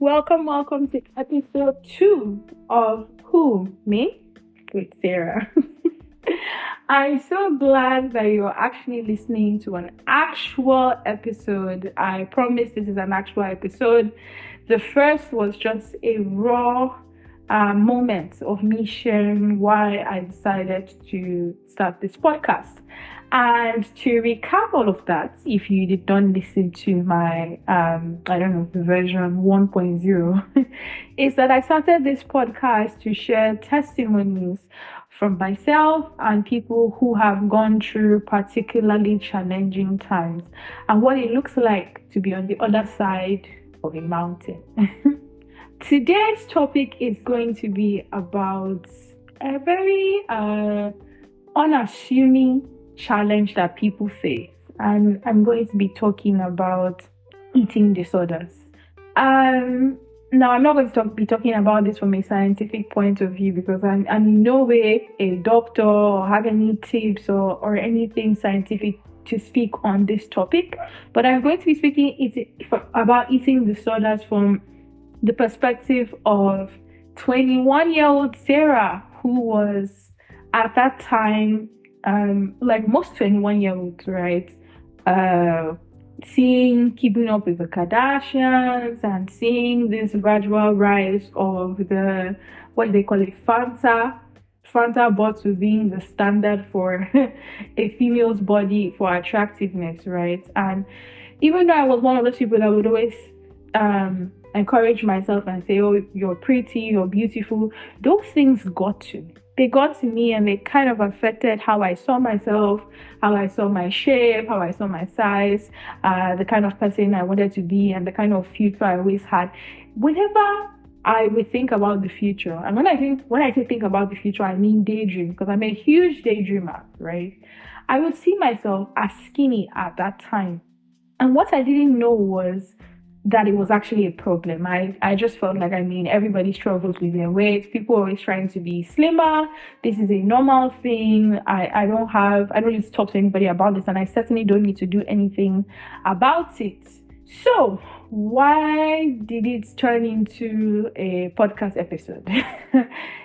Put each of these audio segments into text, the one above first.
welcome to episode 2 of Who? Me? With Sarah. I'm so glad that you're actually listening to an actual episode. I promise this is an actual episode. The first was just a raw moment of me sharing why I decided to start this podcast. And to recap all of that, if you did not listen to my, I don't know, version 1.0, is that I started this podcast to share testimonies from myself and people who have gone through particularly challenging times and what it looks like to be on the other side of a mountain. Today's topic is going to be about a very unassuming challenge that people face, and I'm going to be talking about eating disorders. Now I'm not going to be talking about this from a scientific point of view because I'm in no way a doctor or have any tips or anything scientific to speak on this topic, but I'm going to be speaking about eating disorders from the perspective of 21-year-old Sarah, who was at that time, like most 21-year-olds, right? Keeping up with the Kardashians and seeing this gradual rise of the, what they call it, Fanta bottle being the standard for a female's body for attractiveness, right? And even though I was one of those people that would always encourage myself and say, oh, you're pretty, you're beautiful, those things got to me. They got to me and they kind of affected how I saw myself, how I saw my shape, how I saw my size, the kind of person I wanted to be, and the kind of future I always had. Whenever I would think about the future, and when I say think about the future, I mean daydream, because I'm a huge daydreamer, right? I would see myself as skinny at that time. And what I didn't know was that it was actually a problem. I just felt like, everybody struggles with their weight. People are always trying to be slimmer. This is a normal thing. I don't need to talk to anybody about this, and I certainly don't need to do anything about it. So why did it turn into a podcast episode?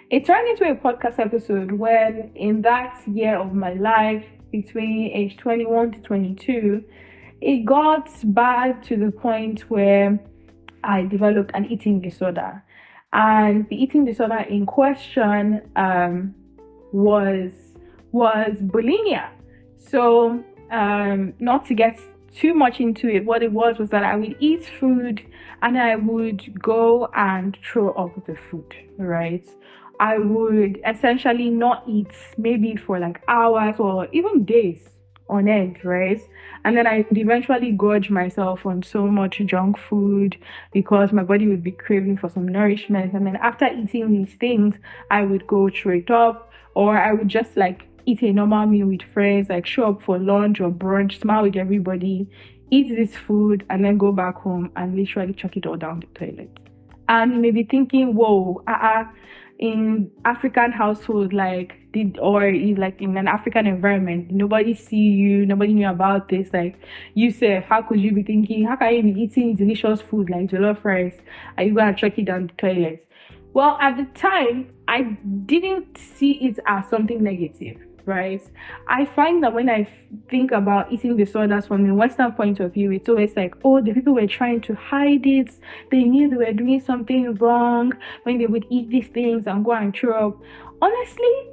It turned into a podcast episode when in that year of my life, between age 21 to 22, it got bad to the point where I developed an eating disorder. And the eating disorder in question was bulimia. So not to get too much into it, what it was that I would eat food and I would go and throw up the food, right? I would essentially not eat maybe for like hours or even days on end, right? And then I would eventually gorge myself on so much junk food because my body would be craving for some nourishment. And then after eating these things, I would go throw it up, or I would just like eat a normal meal with friends, like show up for lunch or brunch, smile with everybody, eat this food, and then go back home and literally chuck it all down the toilet. And you may be thinking, whoa, in African household, like in an African environment, nobody see you, nobody knew about this. Like you said, how could you be thinking, how can you be eating delicious food like jollof rice? Are you gonna chuck it down the toilet? Well, at the time, I didn't see it as something negative, right? I find that when I think about eating disorders from the Western point of view, it's always like, oh, the people were trying to hide it. They knew they were doing something wrong when they would eat these things and go and throw up. Honestly,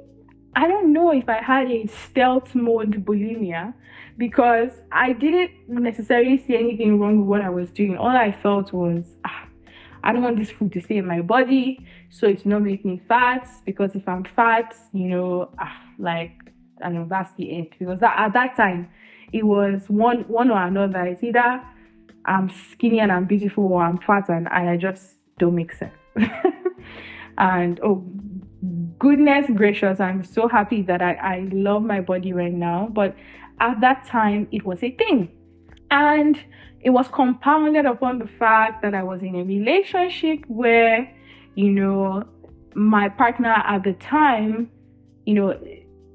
I don't know if I had a stealth mode bulimia because I didn't necessarily see anything wrong with what I was doing. All I felt was, I don't want this food to stay in my body, so it's not make me fat, because if I'm fat, that's the end. Because at that time, it was one or another. It's either I'm skinny and I'm beautiful, or I'm fat and I just don't make sense. And oh, goodness gracious, I'm so happy that I love my body right now. But at that time, it was a thing. And it was compounded upon the fact that I was in a relationship where, my partner at the time,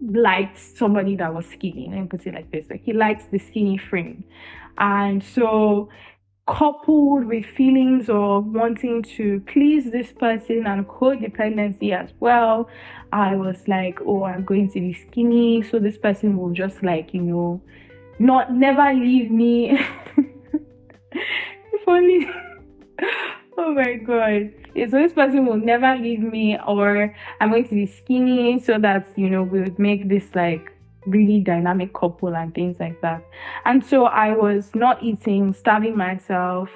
liked somebody that was skinny. Let me put it like this. Like he liked the skinny frame. And so coupled with feelings of wanting to please this person and codependency as well. I was like, oh, I'm going to be skinny, so this person will just like, not never leave me. If only. Oh my god. Yeah, so this person will never leave me, or I'm going to be skinny so that we would make this like really dynamic couple and things like that. And so I was not eating, starving myself,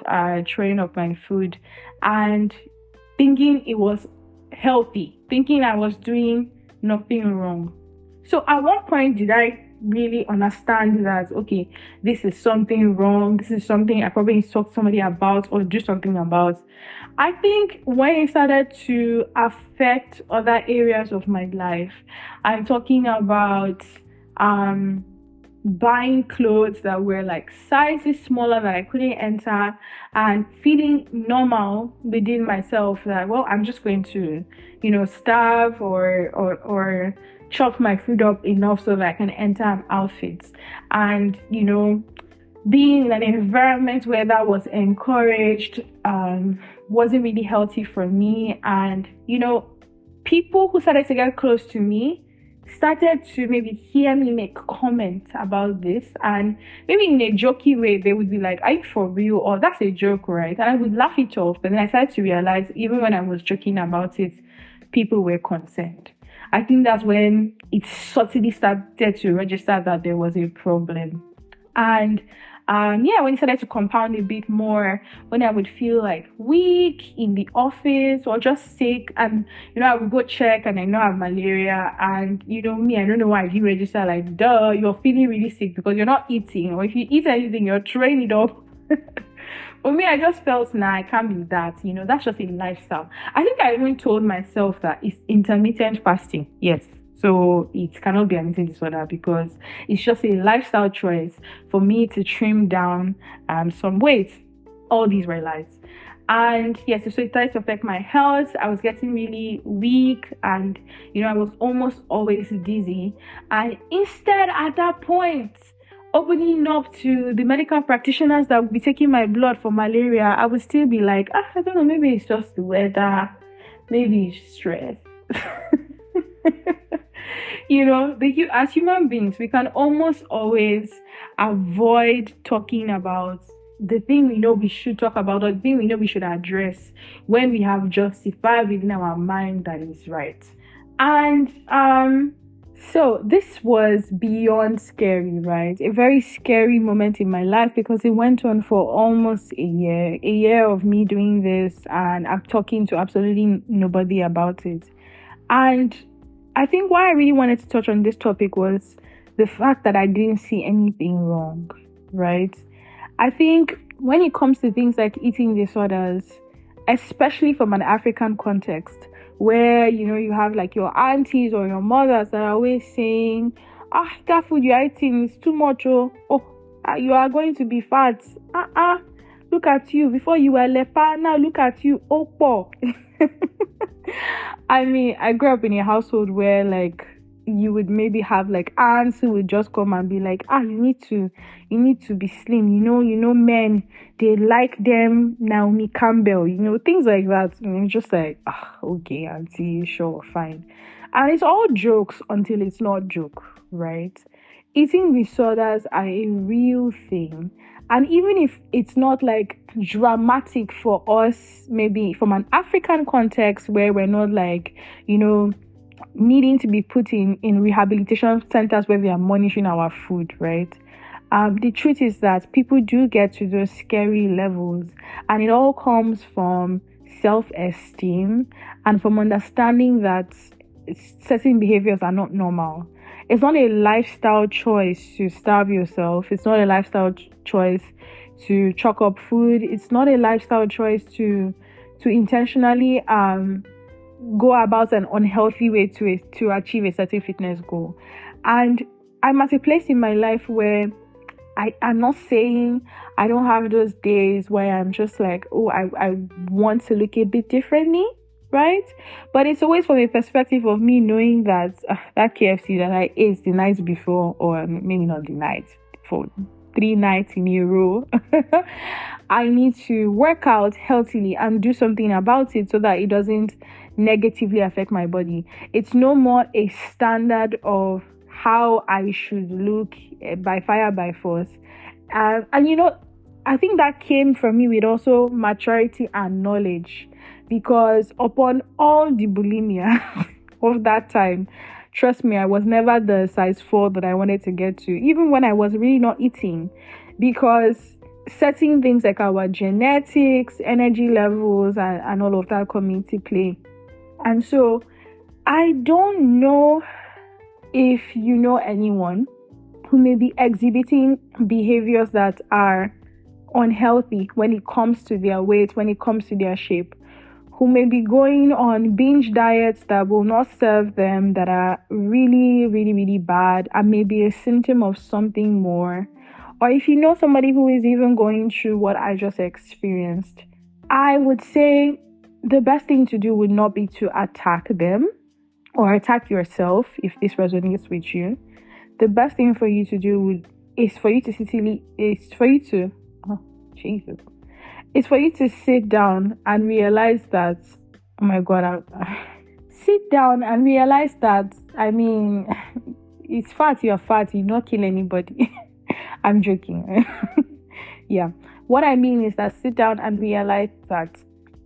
throwing up my food, and thinking it was healthy, thinking I was doing nothing wrong. So at one point did I really understand that okay, this is something wrong, this is something I probably need to talk to somebody about or do something about. I think when it started to affect other areas of my life, I'm talking about um buying clothes that were like sizes smaller that I couldn't enter, and feeling normal within myself that well, I'm just going to, starve or chop my food up enough so that I can enter an outfit. And being in an environment where that was encouraged wasn't really healthy for me. And people who started to get close to me started to maybe hear me make comments about this, and maybe in a jokey way they would be like, are you for real, or that's a joke, right? And I would laugh it off, but then I started to realize even when I was joking about it, people were concerned. I think that's when it subtly started to register that there was a problem. And yeah, when it started to compound a bit more, when I would feel like weak in the office or just sick, and I would go check and I know I have malaria, and me, I don't know why I didn't register, like, duh, you're feeling really sick because you're not eating, or if you eat anything, you're throwing it up. For me, I just felt, nah, I can't be that. That's just a lifestyle. I think I even told myself that it's intermittent fasting. Yes. So it cannot be an eating disorder because it's just a lifestyle choice for me to trim down some weight. All these were lies. And yes, so it started to affect my health. I was getting really weak, and I was almost always dizzy. And instead, at that point, opening up to the medical practitioners that would be taking my blood for malaria, I would still be like, I don't know, maybe it's just the weather, maybe it's stress. As human beings, we can almost always avoid talking about the thing we know we should talk about, or the thing we know we should address, when we have justified within our mind that is right. And so this was beyond scary, right? A very scary moment in my life because it went on for almost a year of me doing this, and I'm talking to absolutely nobody about it. And I think why I really wanted to touch on this topic was the fact that I didn't see anything wrong, right? I think when it comes to things like eating disorders, especially from an African context, where you have like your aunties or your mothers that are always saying, that food you're eating is too much, you are going to be fat. Look at you, before you were leper, now look at you, poor. I mean, I grew up in a household where like you would maybe have like aunts who would just come and be like, you need to be slim, men, they like them, Naomi Campbell, things like that. Just like, okay, auntie, sure, fine. And it's all jokes until it's not joke, right? Eating disorders are a real thing. And even if it's not like dramatic for us, maybe from an African context where we're not like, needing to be put in rehabilitation centers where we are monitoring our food, right? The truth is that people do get to those scary levels, and it all comes from self-esteem and from understanding that certain behaviors are not normal. It's not a lifestyle choice to starve yourself. It's not a lifestyle choice to chalk up food. It's not a lifestyle choice to intentionally go about an unhealthy way to achieve a certain fitness goal. And I'm at a place in my life where I'm not saying I don't have those days where I'm just like, I want to look a bit differently, right? But it's always from a perspective of me knowing that that KFC that I ate the night before, or maybe not the night before, 3 nights in a row. I need to work out healthily and do something about it so that it doesn't negatively affect my body. It's no more a standard of how I should look, by fire by force. And I think that came from me with also maturity and knowledge, because upon all the bulimia of that time, trust me, I was never the size 4 that I wanted to get to, even when I was really not eating, because certain things like our genetics, energy levels, and all of that come into play. And so I don't know if you know anyone who may be exhibiting behaviors that are unhealthy when it comes to their weight, when it comes to their shape, who may be going on binge diets that will not serve them, that are really, really, really bad, and maybe a symptom of something more. Or if you know somebody who is even going through what I just experienced, I would say the best thing to do would not be to attack them or attack yourself if this resonates with you. The best thing for you to do is for you to it's for you to sit down and realize that, oh my God, sit down and realize that, I mean, it's fat, you're fat, you not kill anybody. I'm joking. Yeah. What I mean is that sit down and realize that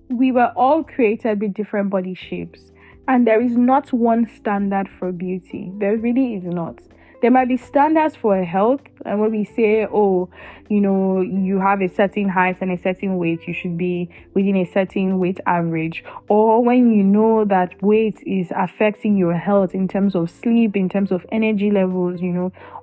we were all created with different body shapes, and there is not one standard for beauty. There really is not. There might be standards for health, and when we say, oh, you have a certain height and a certain weight, you should be within a certain weight average. Or when you know that weight is affecting your health in terms of sleep, in terms of energy levels,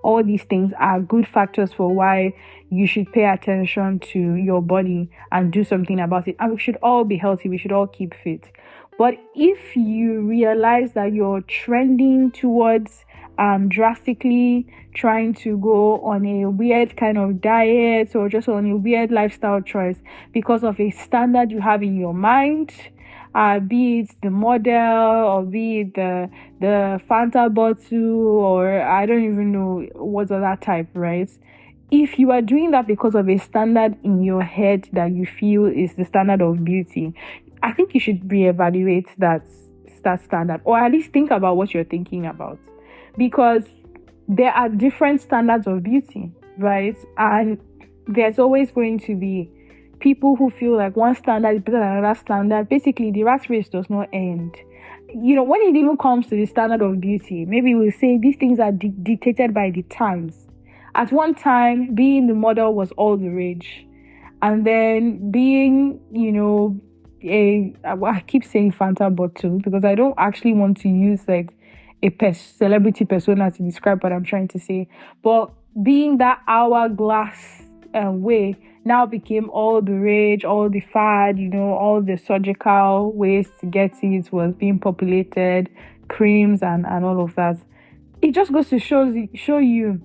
all these things are good factors for why you should pay attention to your body and do something about it. And we should all be healthy. We should all keep fit. But if you realize that you're trending towards drastically trying to go on a weird kind of diet or just on a weird lifestyle choice because of a standard you have in your mind, be it the model or be it the Fanta bottle, or I don't even know what's of that type, right? If you are doing that because of a standard in your head that you feel is the standard of beauty, I think you should reevaluate that standard, or at least think about what you're thinking about. Because there are different standards of beauty, right? And there's always going to be people who feel like one standard is better than another standard. Basically, the rat race does not end. When it even comes to the standard of beauty, maybe we'll say these things are dictated by the times. At one time, being the model was all the rage. And then being, I keep saying Fanta bottle because I don't actually want to use like a celebrity persona to describe what I'm trying to say. But being that hourglass way now became all the rage, all the fad, all the surgical ways to get it was being populated, creams and all of that. It just goes to show you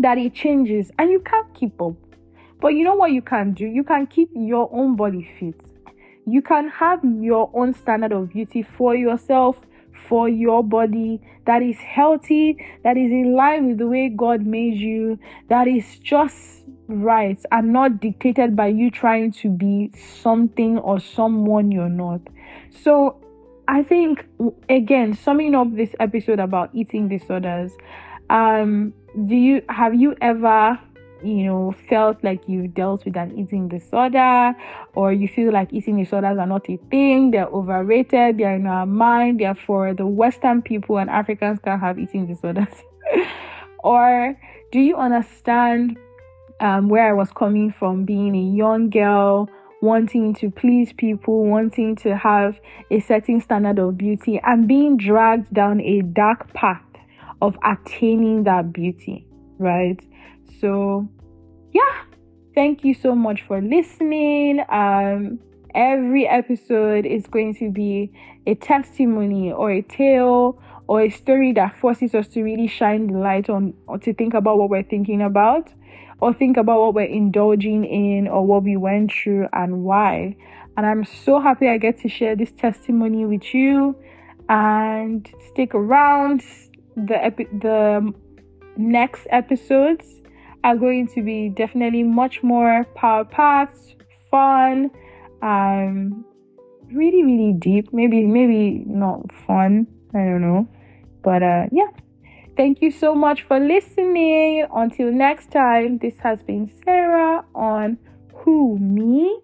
that it changes and you can't keep up. But you know what you can do? You can keep your own body fit. You can have your own standard of beauty for yourself, for your body, that is healthy, that is in line with the way God made you, that is just right and not dictated by you trying to be something or someone you're not. So I think, again, summing up this episode about eating disorders, have you ever felt like you've dealt with an eating disorder, or you feel like eating disorders are not a thing, they're overrated, they're in our mind, they're for the Western people and Africans can't have eating disorders? Or do you understand where I was coming from, being a young girl, wanting to please people, wanting to have a certain standard of beauty, and being dragged down a dark path of attaining that beauty, right? So, yeah, thank you so much for listening. Every episode is going to be a testimony or a tale or a story that forces us to really shine the light on, or to think about what we're thinking about, or think about what we're indulging in, or what we went through and why. And I'm so happy I get to share this testimony with you. And stick around the next episodes. are going to be definitely much more power packed, fun, um, really, really deep. Maybe not fun. I don't know. But yeah. Thank you so much for listening. Until next time, this has been Sarah on Who Me?